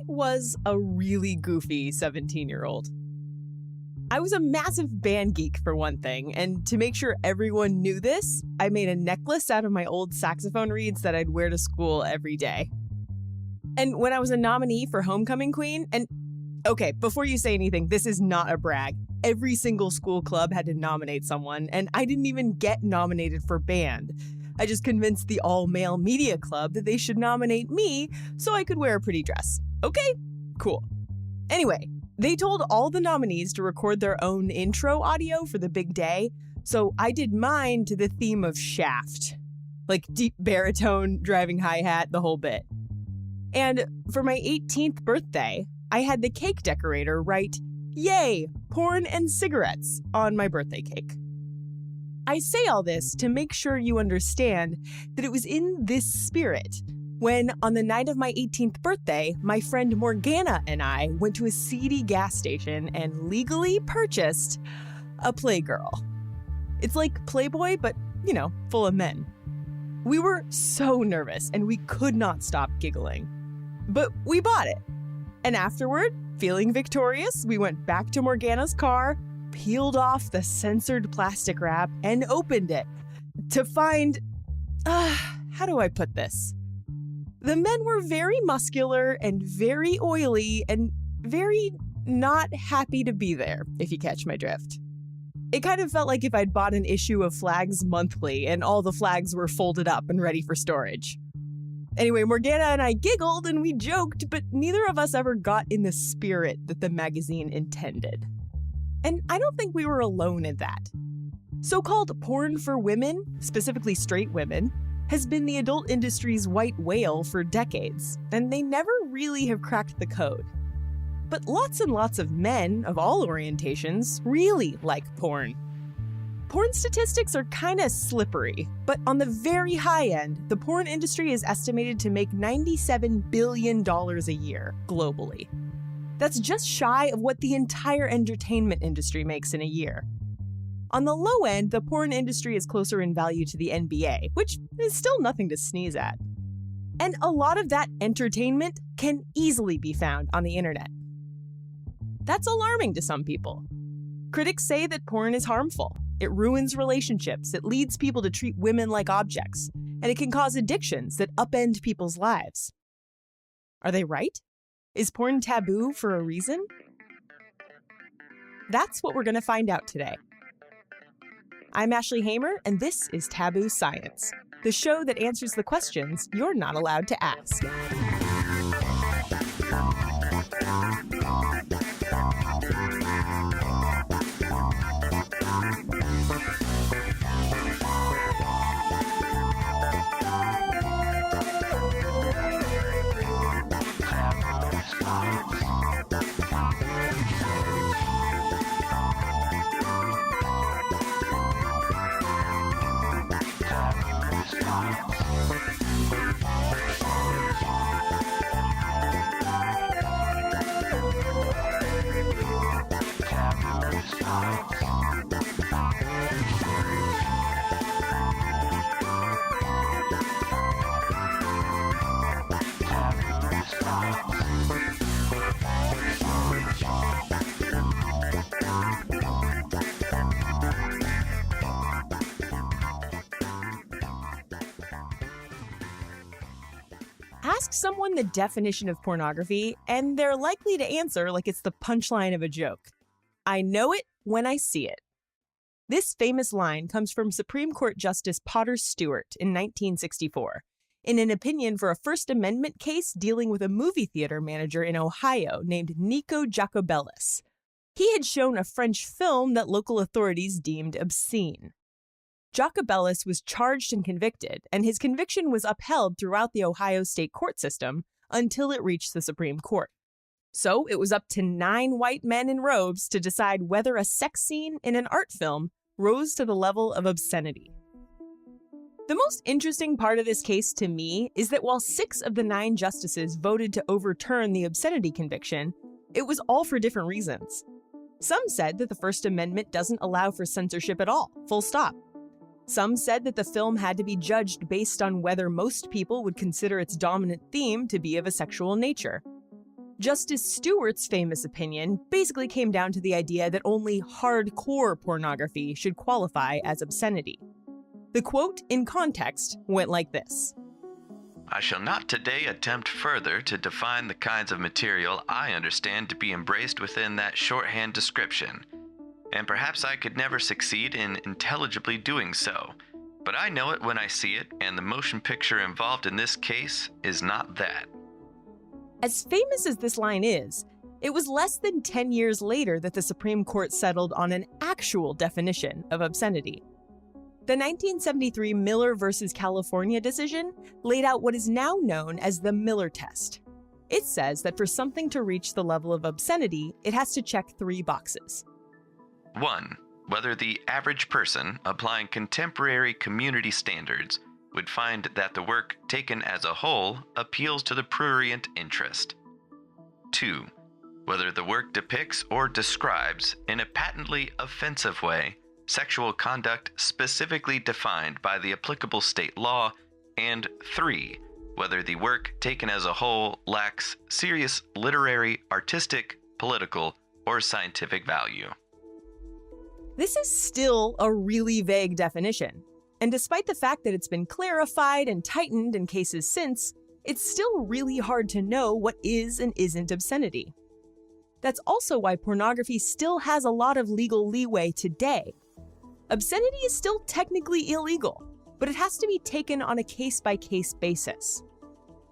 was a really goofy 17-year-old. I was a massive band geek, for one thing, and to make sure everyone knew this, I made a necklace out of my old saxophone reeds that I'd wear to school every day. And when I was a nominee for Homecoming Queen, and okay, before you say anything, this is not a brag. Every single school club had to nominate someone, and I didn't even get nominated for band. I just convinced the all-male media club that they should nominate me so I could wear a pretty dress. Okay, cool. Anyway, they told all the nominees to record their own intro audio for the big day, so I did mine to the theme of Shaft. Like deep baritone, driving hi-hat, the whole bit. And for my 18th birthday, I had the cake decorator write, "Yay, porn and cigarettes," on my birthday cake. I say all this to make sure you understand that it was in this spirit when, on the night of my 18th birthday, my friend Morgana and I went to a seedy gas station and legally purchased a Playgirl. It's like Playboy, but, full of men. We were so nervous and we could not stop giggling. But we bought it. And afterward, feeling victorious, we went back to Morgana's car, peeled off the censored plastic wrap, and opened it to find, how do I put this? The men were very muscular and very oily and very not happy to be there, if you catch my drift. It kind of felt like if I'd bought an issue of Flags Monthly and all the flags were folded up and ready for storage. Anyway, Morgana and I giggled and we joked, but neither of us ever got in the spirit that the magazine intended. And I don't think we were alone in that. So-called porn for women, specifically straight women, has been the adult industry's white whale for decades, and they never really have cracked the code. But lots and lots of men of all orientations really like porn. Porn statistics are kind of slippery, but on the very high end, the porn industry is estimated to make $97 billion a year globally. That's just shy of what the entire entertainment industry makes in a year. On the low end, the porn industry is closer in value to the NBA, which is still nothing to sneeze at. And a lot of that entertainment can easily be found on the internet. That's alarming to some people. Critics say that porn is harmful. It ruins relationships, it leads people to treat women like objects, and it can cause addictions that upend people's lives. Are they right? Is porn taboo for a reason? That's what we're going to find out today. I'm Ashley Hamer, and this is Taboo Science, the show that answers the questions you're not allowed to ask. Ask someone the definition of pornography, and they're likely to answer like it's the punchline of a joke. I know it when I see it. This famous line comes from Supreme Court Justice Potter Stewart in 1964, in an opinion for a First Amendment case dealing with a movie theater manager in Ohio named Nico Jacobellis. He had shown a French film that local authorities deemed obscene. Jacobellis was charged and convicted, and his conviction was upheld throughout the Ohio state court system until it reached the Supreme Court. So it was up to 9 white men in robes to decide whether a sex scene in an art film rose to the level of obscenity. The most interesting part of this case to me is that while 6 of the 9 justices voted to overturn the obscenity conviction, it was all for different reasons. Some said that the First Amendment doesn't allow for censorship at all, full stop. Some said that the film had to be judged based on whether most people would consider its dominant theme to be of a sexual nature. Justice Stewart's famous opinion basically came down to the idea that only hardcore pornography should qualify as obscenity. The quote, in context, went like this. I shall not today attempt further to define the kinds of material I understand to be embraced within that shorthand description, and perhaps I could never succeed in intelligibly doing so, but I know it when I see it, and the motion picture involved in this case is not that. As famous as this line is, it was less than 10 years later that the Supreme Court settled on an actual definition of obscenity. The 1973 Miller v. California decision laid out what is now known as the Miller test. It says that for something to reach the level of obscenity, it has to check 3 boxes. 1. Whether the average person applying contemporary community standards would find that the work taken as a whole appeals to the prurient interest. 2. Whether the work depicts or describes, in a patently offensive way, sexual conduct specifically defined by the applicable state law, and 3. Whether the work taken as a whole lacks serious literary, artistic, political, or scientific value. This is still a really vague definition, and despite the fact that it's been clarified and tightened in cases since, it's still really hard to know what is and isn't obscenity. That's also why pornography still has a lot of legal leeway today. Obscenity is still technically illegal, but it has to be taken on a case-by-case basis.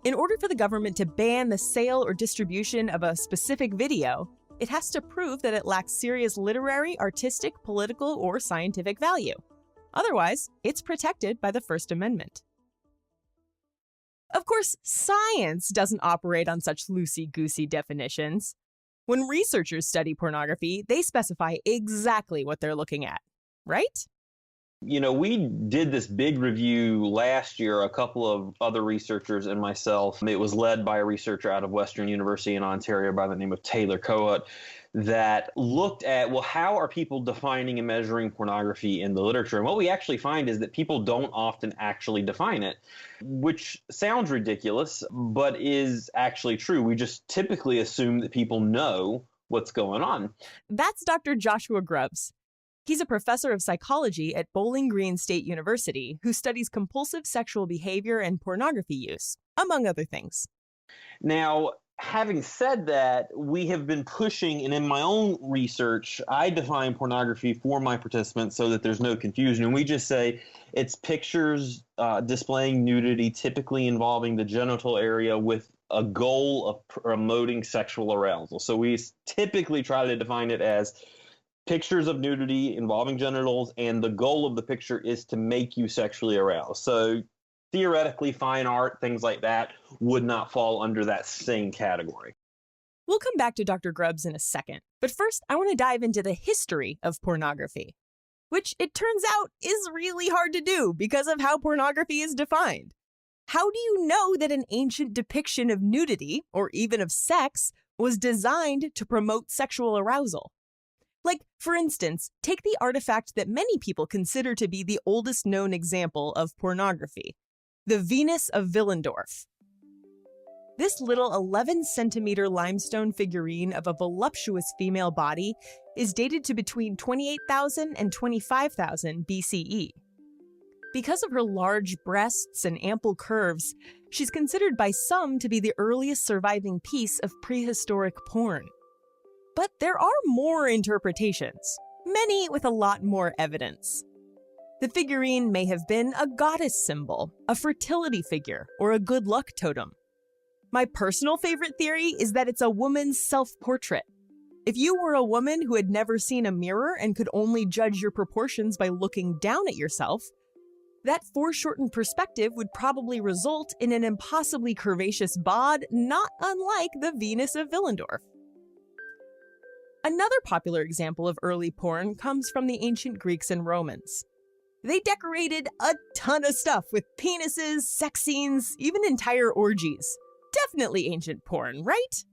In order for the government to ban the sale or distribution of a specific video, it has to prove that it lacks serious literary, artistic, political, or scientific value. Otherwise, it's protected by the First Amendment. Of course, science doesn't operate on such loosey-goosey definitions. When researchers study pornography, they specify exactly what they're looking at. Right? You know, we did this big review last year, a couple of other researchers and myself. It was led by a researcher out of Western University in Ontario by the name of Taylor Coat that looked at, well, how are people defining and measuring pornography in the literature? And what we actually find is that people don't often actually define it, which sounds ridiculous, but is actually true. We just typically assume that people know what's going on. That's Dr. Joshua Grubbs. He's a professor of psychology at Bowling Green State University who studies compulsive sexual behavior and pornography use, among other things. Now, having said that, we have been pushing, and in my own research, I define pornography for my participants so that there's no confusion. And we just say it's pictures displaying nudity, typically involving the genital area with a goal of promoting sexual arousal. So we typically try to define it as pictures of nudity involving genitals, and the goal of the picture is to make you sexually aroused. So theoretically, fine art, things like that, would not fall under that same category. We'll come back to Dr. Grubbs in a second, but first I want to dive into the history of pornography, which it turns out is really hard to do because of how pornography is defined. How do you know that an ancient depiction of nudity, or even of sex, was designed to promote sexual arousal? Like, for instance, take the artifact that many people consider to be the oldest known example of pornography, the Venus of Willendorf. This little 11-centimeter limestone figurine of a voluptuous female body is dated to between 28,000 and 25,000 BCE. Because of her large breasts and ample curves, she's considered by some to be the earliest surviving piece of prehistoric porn. But there are more interpretations, many with a lot more evidence. The figurine may have been a goddess symbol, a fertility figure, or a good luck totem. My personal favorite theory is that it's a woman's self-portrait. If you were a woman who had never seen a mirror and could only judge your proportions by looking down at yourself, that foreshortened perspective would probably result in an impossibly curvaceous bod not unlike the Venus of Willendorf. Another popular example of early porn comes from the ancient Greeks and Romans. They decorated a ton of stuff with penises, sex scenes, even entire orgies. Definitely ancient porn, right?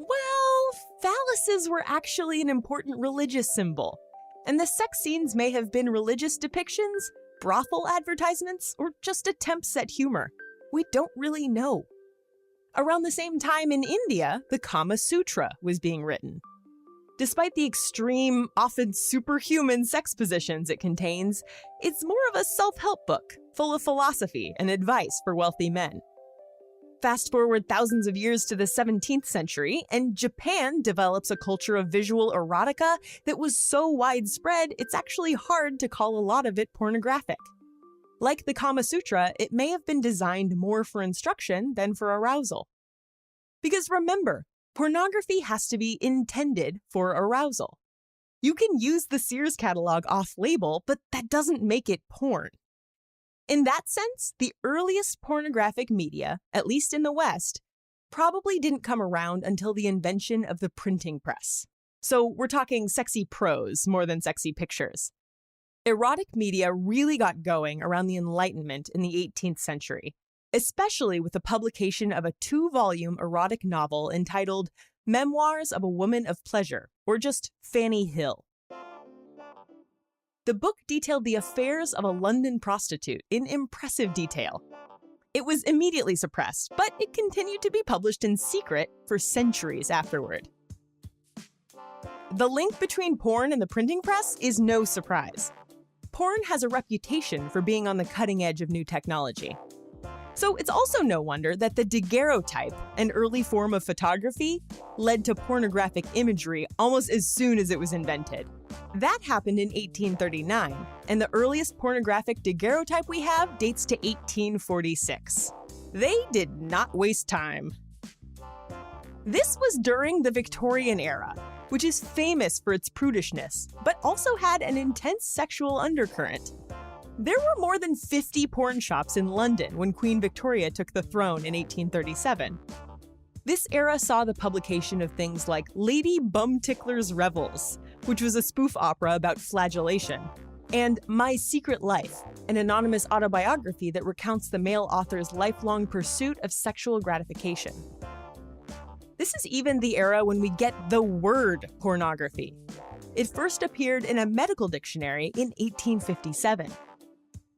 Well, phalluses were actually an important religious symbol, and the sex scenes may have been religious depictions, brothel advertisements, or just attempts at humor. We don't really know. Around the same time in India, the Kama Sutra was being written. Despite the extreme, often superhuman sex positions it contains, it's more of a self-help book, full of philosophy and advice for wealthy men. Fast forward thousands of years to the 17th century, and Japan develops a culture of visual erotica that was so widespread, it's actually hard to call a lot of it pornographic. Like the Kama Sutra, it may have been designed more for instruction than for arousal. Because remember, pornography has to be intended for arousal. You can use the Sears catalog off-label, but that doesn't make it porn. In that sense, the earliest pornographic media, at least in the West, probably didn't come around until the invention of the printing press. So we're talking sexy prose more than sexy pictures. Erotic media really got going around the Enlightenment in the 18th century, especially with the publication of a 2-volume erotic novel entitled Memoirs of a Woman of Pleasure, or just Fanny Hill. The book detailed the affairs of a London prostitute in impressive detail. It was immediately suppressed, but it continued to be published in secret for centuries afterward. The link between porn and the printing press is no surprise. Porn has a reputation for being on the cutting edge of new technology. So it's also no wonder that the daguerreotype, an early form of photography, led to pornographic imagery almost as soon as it was invented. That happened in 1839, and the earliest pornographic daguerreotype we have dates to 1846. They did not waste time. This was during the Victorian era, which is famous for its prudishness, but also had an intense sexual undercurrent. There were more than 50 porn shops in London when Queen Victoria took the throne in 1837. This era saw the publication of things like Lady Bumtickler's Revels, which was a spoof opera about flagellation, and My Secret Life, an anonymous autobiography that recounts the male author's lifelong pursuit of sexual gratification. This is even the era when we get the word pornography. It first appeared in a medical dictionary in 1857.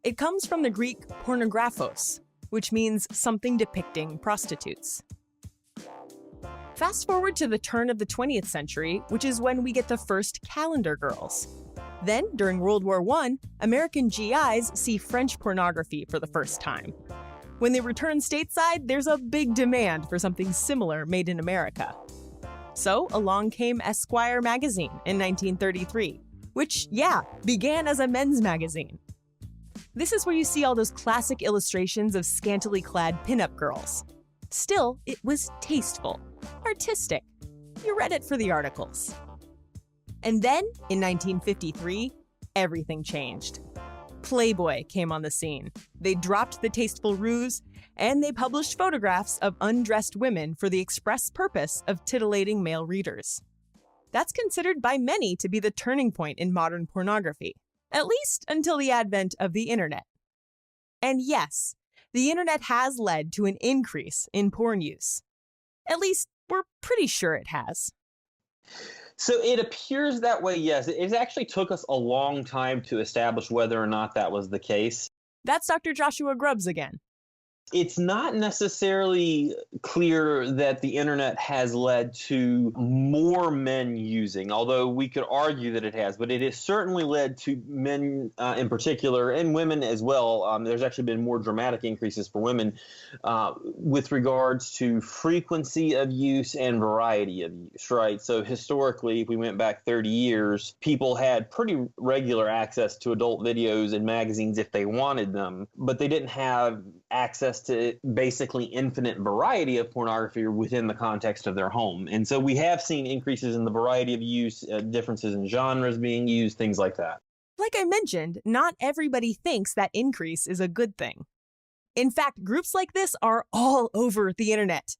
It comes from the Greek pornographos, which means something depicting prostitutes. Fast forward to the turn of the 20th century, which is when we get the first calendar girls. Then, during World War I, American GIs see French pornography for the first time. When they return stateside, there's a big demand for something similar made in America. So along came Esquire magazine in 1933, which, began as a men's magazine. This is where you see all those classic illustrations of scantily clad pinup girls. Still, it was tasteful, artistic. You read it for the articles. And then, in 1953, everything changed. Playboy came on the scene. They dropped the tasteful ruse, and they published photographs of undressed women for the express purpose of titillating male readers. That's considered by many to be the turning point in modern pornography, at least until the advent of the internet. And yes, the internet has led to an increase in porn use. At least, we're pretty sure it has. So it appears that way, yes. It actually took us a long time to establish whether or not that was the case. That's Dr. Joshua Grubbs again. It's not necessarily clear that the internet has led to more men using, although we could argue that it has, but it has certainly led to men in particular, and women as well. There's actually been more dramatic increases for women with regards to frequency of use and variety of use, right? So historically, if we went back 30 years, people had pretty regular access to adult videos and magazines if they wanted them, but they didn't have access to basically infinite variety of pornography within the context of their home. And so we have seen increases in the variety of use, differences in genres being used, things like that. Like I mentioned, not everybody thinks that increase is a good thing. In fact, groups like this are all over the internet.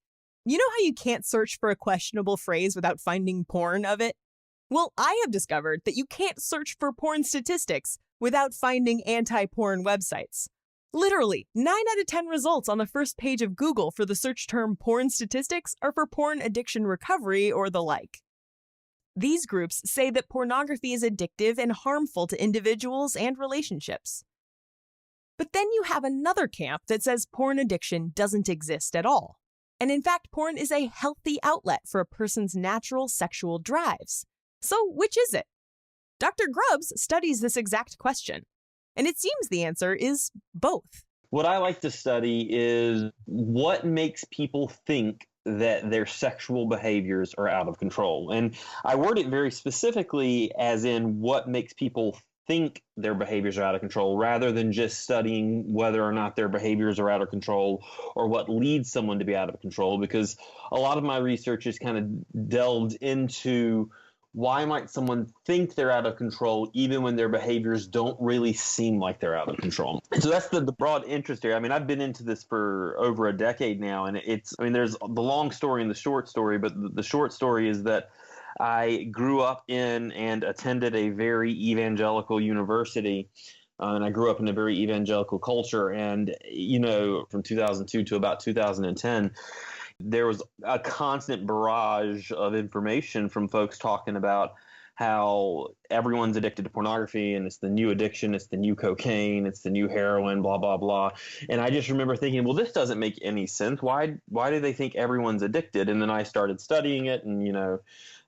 You know how you can't search for a questionable phrase without finding porn of it? Well, I have discovered that you can't search for porn statistics without finding anti-porn websites. Literally, 9 out of 10 results on the first page of Google for the search term porn statistics are for porn addiction recovery or the like. These groups say that pornography is addictive and harmful to individuals and relationships. But then you have another camp that says porn addiction doesn't exist at all. And in fact, porn is a healthy outlet for a person's natural sexual drives. So which is it? Dr. Grubbs studies this exact question, and it seems the answer is both. What I like to study is what makes people think that their sexual behaviors are out of control. And I word it very specifically as in what makes people think their behaviors are out of control, rather than just studying whether or not their behaviors are out of control or what leads someone to be out of control, because a lot of my research is kind of delved into why might someone think they're out of control even when their behaviors don't really seem like they're out of control. And so that's the broad interest here. I mean, I've been into this for over a decade now, and there's the long story and the short story, but the short story is that I grew up in and attended a very evangelical university, and I grew up in a very evangelical culture. And, from 2002 to about 2010, there was a constant barrage of information from folks talking about how everyone's addicted to pornography and it's the new addiction, it's the new cocaine, it's the new heroin, blah, blah, blah. And I just remember thinking, well, this doesn't make any sense. Why do they think everyone's addicted? And then I started studying it, and,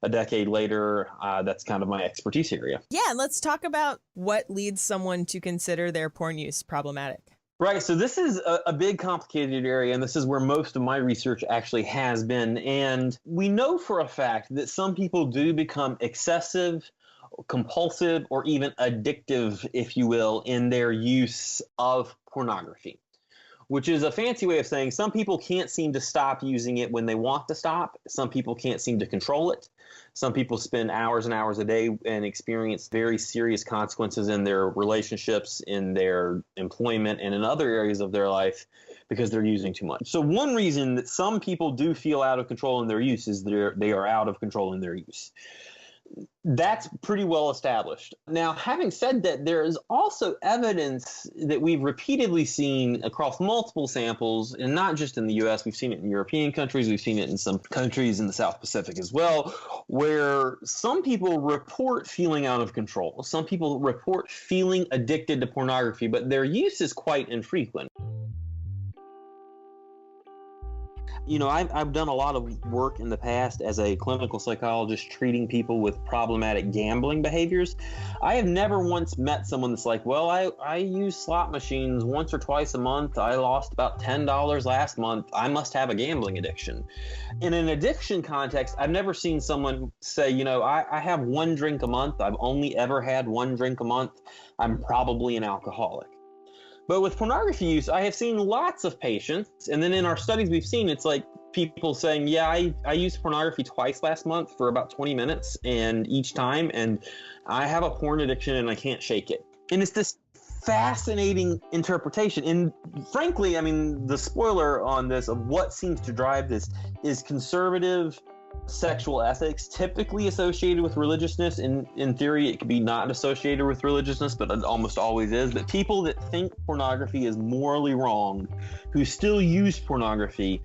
a decade later, that's kind of my expertise area. Yeah, let's talk about what leads someone to consider their porn use problematic. Right. So this is a big, complicated area, and this is where most of my research actually has been. And we know for a fact that some people do become excessive, compulsive, or even addictive, if you will, in their use of pornography, which is a fancy way of saying some people can't seem to stop using it when they want to stop. Some people can't seem to control it. Some people spend hours and hours a day and experience very serious consequences in their relationships, in their employment, and in other areas of their life because they're using too much. So one reason that some people do feel out of control in their use is they are out of control in their use. That's pretty well established. Now, having said that, there is also evidence that we've repeatedly seen across multiple samples, and not just in the U.S., we've seen it in European countries, we've seen it in some countries in the South Pacific as well, where some people report feeling out of control. Some people report feeling addicted to pornography, but their use is quite infrequent. I've done a lot of work in the past as a clinical psychologist treating people with problematic gambling behaviors. I have never once met someone that's like, well, I use slot machines once or twice a month. I lost about $10 last month. I must have a gambling addiction. In an addiction context, I've never seen someone say, I have one drink a month. I've only ever had one drink a month. I'm probably an alcoholic. But with pornography use, I have seen lots of patients, and then in our studies we've seen, it's like people saying, yeah, I used pornography twice last month for about 20 minutes and each time, and I have a porn addiction and I can't shake it. And it's this fascinating interpretation. And frankly, the spoiler on this of what seems to drive this is conservative sexual ethics, typically associated with religiousness. In theory, it could be not associated with religiousness, but it almost always is. But people that think pornography is morally wrong, who still use pornography,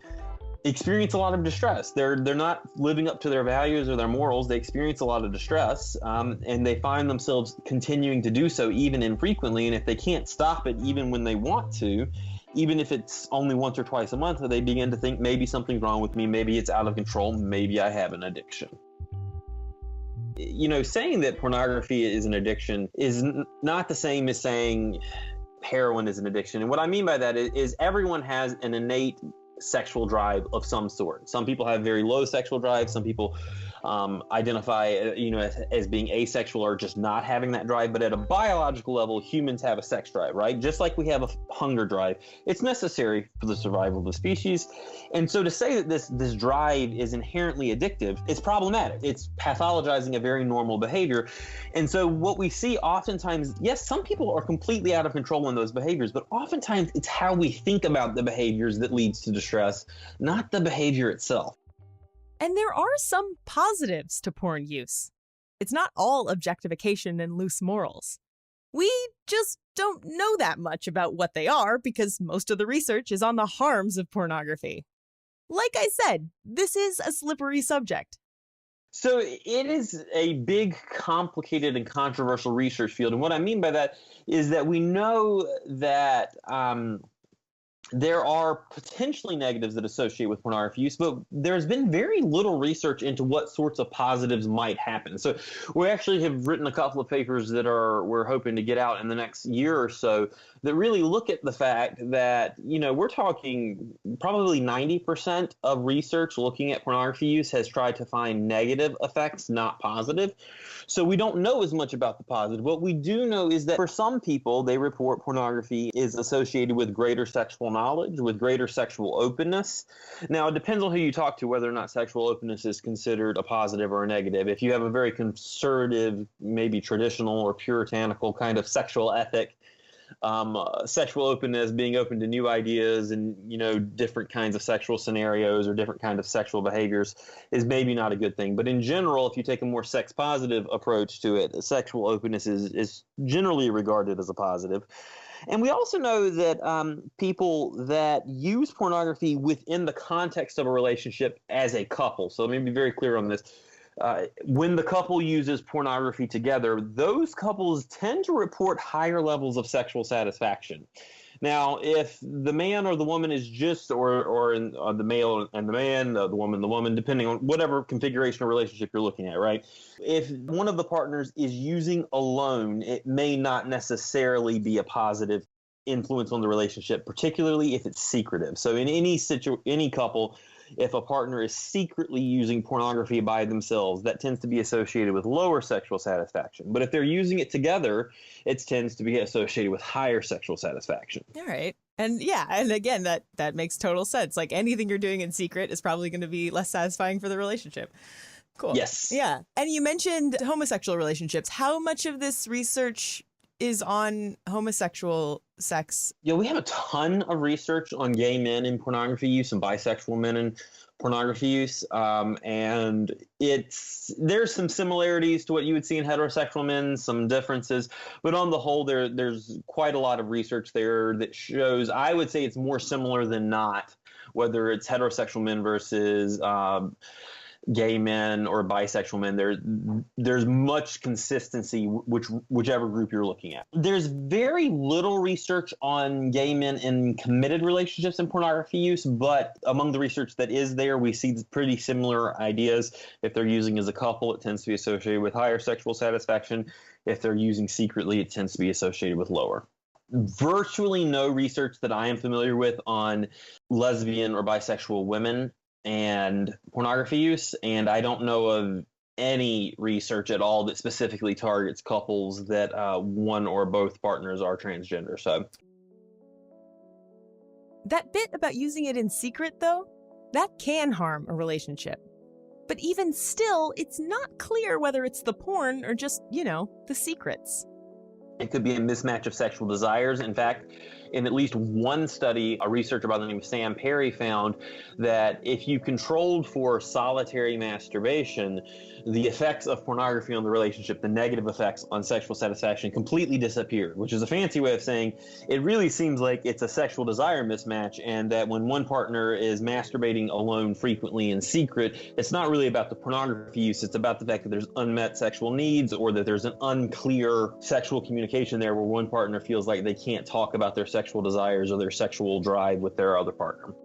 experience a lot of distress. They're not living up to their values or their morals. They experience a lot of distress, and they find themselves continuing to do so even infrequently. And if they can't stop it even when they want to, even if it's only once or twice a month, they begin to think maybe something's wrong with me, maybe it's out of control, maybe I have an addiction. Saying that pornography is an addiction is not the same as saying heroin is an addiction. And what I mean by that is everyone has an innate sexual drive of some sort. Some people have very low sexual drive. Some people identify, as being asexual or just not having that drive. But at a biological level, humans have a sex drive, right? Just like we have a hunger drive. It's necessary for the survival of the species. And so to say that this drive is inherently addictive is problematic. It's pathologizing a very normal behavior. And so what we see oftentimes, yes, some people are completely out of control in those behaviors, but oftentimes it's how we think about the behaviors that leads to distress, not the behavior itself. And there are some positives to porn use. It's not all objectification and loose morals. We just don't know that much about what they are because most of the research is on the harms of pornography. Like I said, this is a slippery subject. So it is a big, complicated, and controversial research field. And what I mean by that is that we know that there are potentially negatives that associate with pornography use, but there's been very little research into what sorts of positives might happen. So we actually have written a couple of papers that we're hoping to get out in the next year or so that really look at the fact that, we're talking probably 90% of research looking at pornography use has tried to find negative effects, not positive. So we don't know as much about the positive. What we do know is that for some people, they report pornography is associated with greater sexual knowledge, with greater sexual openness. Now, it depends on who you talk to whether or not sexual openness is considered a positive or a negative. If you have a very conservative, maybe traditional or puritanical kind of sexual ethic, sexual openness, being open to new ideas and, different kinds of sexual scenarios or different kinds of sexual behaviors is maybe not a good thing. But in general, if you take a more sex positive approach to it, sexual openness is generally regarded as a positive. And we also know that people that use pornography within the context of a relationship as a couple, so let me be very clear on this, when the couple uses pornography together, those couples tend to report higher levels of sexual satisfaction. Now, if the man or the woman is just, or the male and the man, the woman, depending on whatever configuration or relationship you're looking at, right? If one of the partners is using alone, it may not necessarily be a positive influence on the relationship, particularly if it's secretive. So in any couple, if a partner is secretly using pornography by themselves, that tends to be associated with lower sexual satisfaction. But if they're using it together, it tends to be associated with higher sexual satisfaction. All right. And yeah, and again, that makes total sense. Like anything you're doing in secret is probably going to be less satisfying for the relationship. Cool. Yes. Yeah. And you mentioned homosexual relationships. How much of this research is on homosexual sex? Yeah, we have a ton of research on gay men in pornography use and bisexual men in pornography use. And there's some similarities to what you would see in heterosexual men, some differences, but on the whole, there's quite a lot of research there that shows, I would say it's more similar than not, whether it's heterosexual men versus gay men or bisexual men. There's much consistency, whichever group you're looking at. There's very little research on gay men in committed relationships and pornography use, but among the research that is there, we see pretty similar ideas. If they're using as a couple, it tends to be associated with higher sexual satisfaction. If they're using secretly, it tends to be associated with lower. Virtually no research that I am familiar with on lesbian or bisexual women and pornography use, and I don't know of any research at all that specifically targets couples that one or both partners are transgender. So that bit about using it in secret, though, that can harm a relationship. But even still, it's not clear whether it's the porn or just, the secrets. It could be a mismatch of sexual desires. In fact, in at least one study, a researcher by the name of Sam Perry found that if you controlled for solitary masturbation, the effects of pornography on the relationship, the negative effects on sexual satisfaction, completely disappeared, which is a fancy way of saying it really seems like it's a sexual desire mismatch, and that when one partner is masturbating alone frequently in secret, it's not really about the pornography use, it's about the fact that there's unmet sexual needs or that there's an unclear sexual communication there where one partner feels like they can't talk about their sexual desires or their sexual drive with their other partner.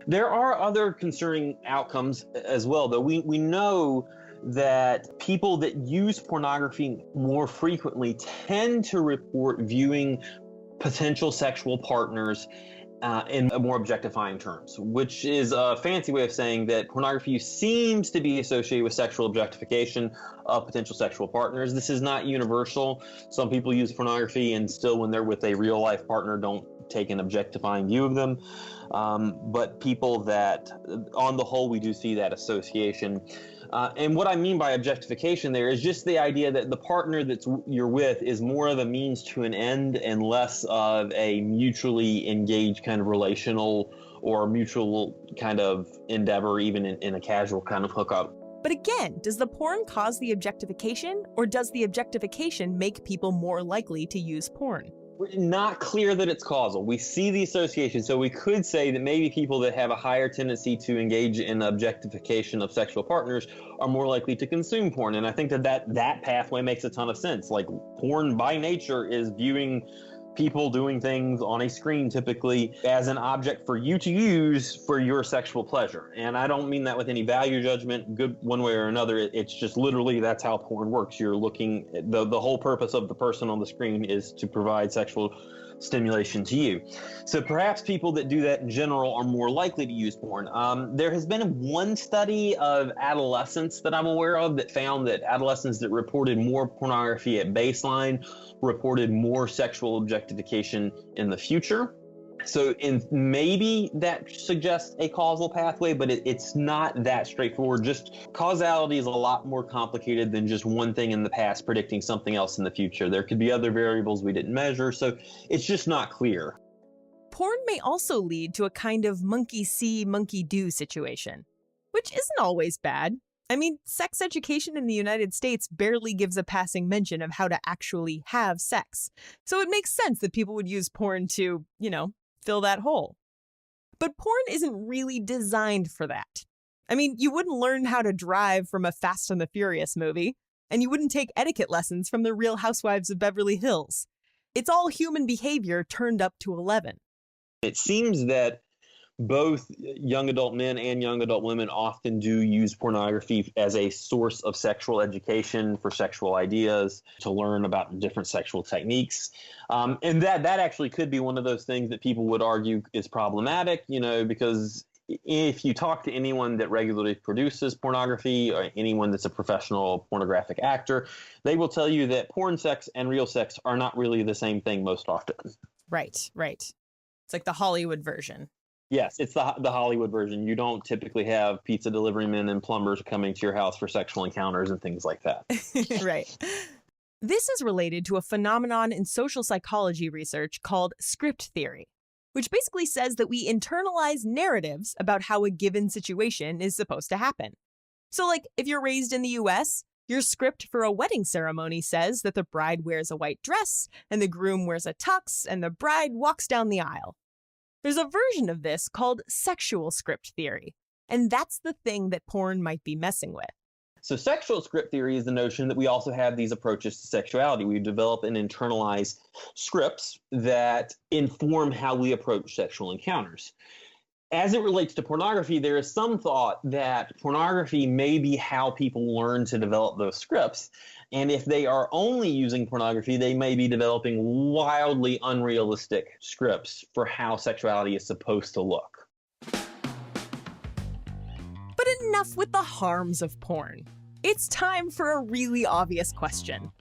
There are other concerning outcomes as well, though. We know that people that use pornography more frequently tend to report viewing potential sexual partners in more objectifying terms, which is a fancy way of saying that pornography seems to be associated with sexual objectification of potential sexual partners. This is not universal. Some people use pornography and still, when they're with a real life partner, don't take an objectifying view of them. But people that, on the whole, we do see that association. And what I mean by objectification there is just the idea that the partner that you're with is more of a means to an end and less of a mutually engaged kind of relational or mutual kind of endeavor, even in a casual kind of hookup. But again, does the porn cause the objectification, or does the objectification make people more likely to use porn? Not clear that it's causal. We see the association, so we could say that maybe people that have a higher tendency to engage in objectification of sexual partners are more likely to consume porn, and I think that pathway makes a ton of sense. Like, porn by nature is viewing people doing things on a screen typically as an object for you to use for your sexual pleasure. And I don't mean that with any value judgment, good one way or another. It's just literally that's how porn works. You're looking, the whole purpose of the person on the screen is to provide sexual stimulation to you. So perhaps people that do that in general are more likely to use porn. There has been one study of adolescents that I'm aware of that found that adolescents that reported more pornography at baseline reported more sexual objectification in the future. So maybe that suggests a causal pathway, but it's not that straightforward. Just causality is a lot more complicated than just one thing in the past predicting something else in the future. There could be other variables we didn't measure, so it's just not clear. Porn may also lead to a kind of monkey see, monkey do situation, which isn't always bad. I mean, sex education in the United States barely gives a passing mention of how to actually have sex. So it makes sense that people would use porn to, fill that hole. But porn isn't really designed for that. I mean, you wouldn't learn how to drive from a Fast and the Furious movie, and you wouldn't take etiquette lessons from the Real Housewives of Beverly Hills. It's all human behavior turned up to 11. It seems that both young adult men and young adult women often do use pornography as a source of sexual education for sexual ideas, to learn about different sexual techniques. And that actually could be one of those things that people would argue is problematic, because if you talk to anyone that regularly produces pornography or anyone that's a professional pornographic actor, they will tell you that porn sex and real sex are not really the same thing most often. Right. It's like the Hollywood version. Yes, it's the Hollywood version. You don't typically have pizza delivery men and plumbers coming to your house for sexual encounters and things like that. Right. This is related to a phenomenon in social psychology research called script theory, which basically says that we internalize narratives about how a given situation is supposed to happen. So, like, if you're raised in the US, your script for a wedding ceremony says that the bride wears a white dress, and the groom wears a tux, and the bride walks down the aisle. There's a version of this called sexual script theory, and that's the thing that porn might be messing with. So sexual script theory is the notion that we also have these approaches to sexuality. We develop and internalize scripts that inform how we approach sexual encounters. As it relates to pornography, there is some thought that pornography may be how people learn to develop those scripts. And if they are only using pornography, they may be developing wildly unrealistic scripts for how sexuality is supposed to look. But enough with the harms of porn. It's time for a really obvious question.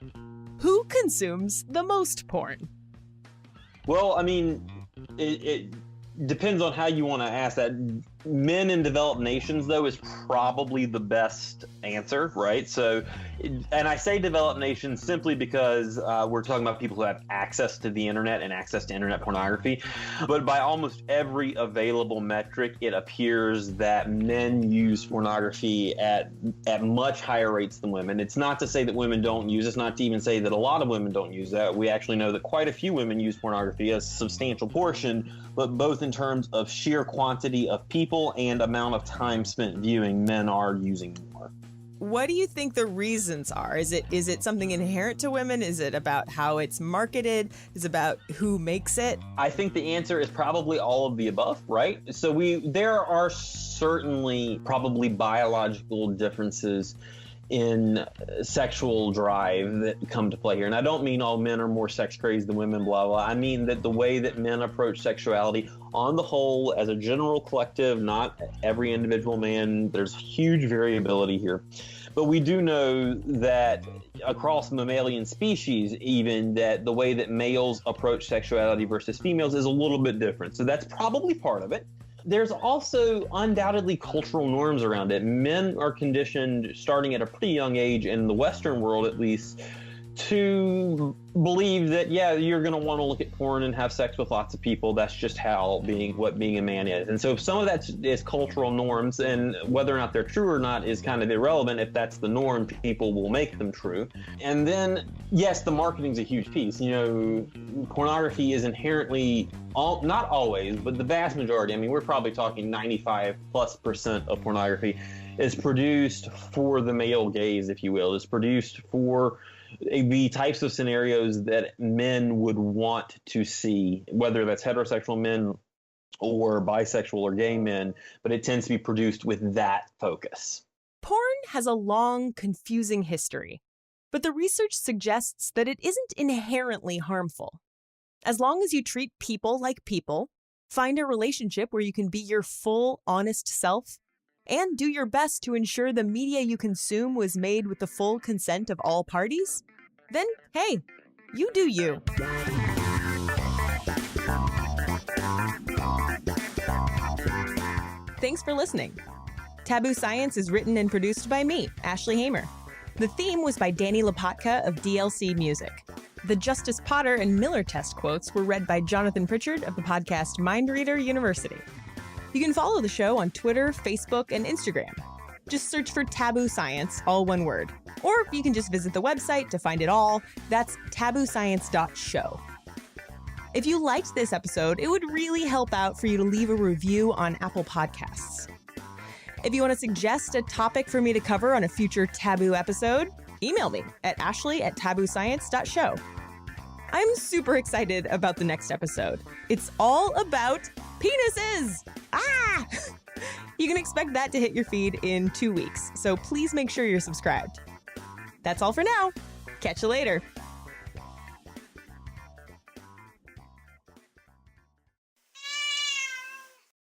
Who consumes the most porn? Well, I mean, it depends on how you want to ask that. Men in developed nations, though, is probably the best answer, right? So, and I say developed nations simply because we're talking about people who have access to the internet and access to internet pornography. But by almost every available metric, it appears that men use pornography at much higher rates than women. It's not to say that women don't use it. It's not to even say that a lot of women don't use that. We actually know that quite a few women use pornography, a substantial portion, but both in terms of sheer quantity of people and amount of time spent viewing, men are using more. What do you think the reasons are? Is it something inherent to women? Is it about how it's marketed? Is it about who makes it? I think the answer is probably all of the above, right? So there are certainly probably biological differences in sexual drive that come to play here. And I don't mean all men are more sex crazed than women, blah, blah. I mean that the way that men approach sexuality on the whole, as a general collective, not every individual man, there's huge variability here. But we do know that across mammalian species, even, that the way that males approach sexuality versus females is a little bit different. So that's probably part of it. There's also undoubtedly cultural norms around it. Men are conditioned, starting at a pretty young age, in the Western world at least, to believe that, yeah, you're going to want to look at porn and have sex with lots of people. That's just what being a man is. And so some of that is cultural norms, and whether or not they're true or not is kind of irrelevant. If that's the norm, people will make them true. And then, yes, the marketing's a huge piece. Pornography is inherently, not always, but the vast majority, I mean, we're probably talking 95+% of pornography is produced for the male gaze, if you will. It's produced for the types of scenarios that men would want to see, whether that's heterosexual men or bisexual or gay men, but it tends to be produced with that focus. Porn has a long, confusing history, but the research suggests that it isn't inherently harmful. As long as you treat people like people, find a relationship where you can be your full, honest self, and do your best to ensure the media you consume was made with the full consent of all parties, then, hey, you do you. Thanks for listening. Taboo Science is written and produced by me, Ashley Hamer. The theme was by Danny Lopatka of DLC Music. The Justice Potter and Miller test quotes were read by Jonathan Pritchard of the podcast Mind Reader University. You can follow the show on Twitter, Facebook, and Instagram. Just search for Taboo Science, all one word. Or you can just visit the website to find it all. That's tabooscience.show. If you liked this episode, it would really help out for you to leave a review on Apple Podcasts. If you want to suggest a topic for me to cover on a future Taboo episode, email me at ashley@tabooscience.show. I'm super excited about the next episode. It's all about penises! Ah! You can expect that to hit your feed in 2 weeks, so please make sure you're subscribed. That's all for now. Catch you later.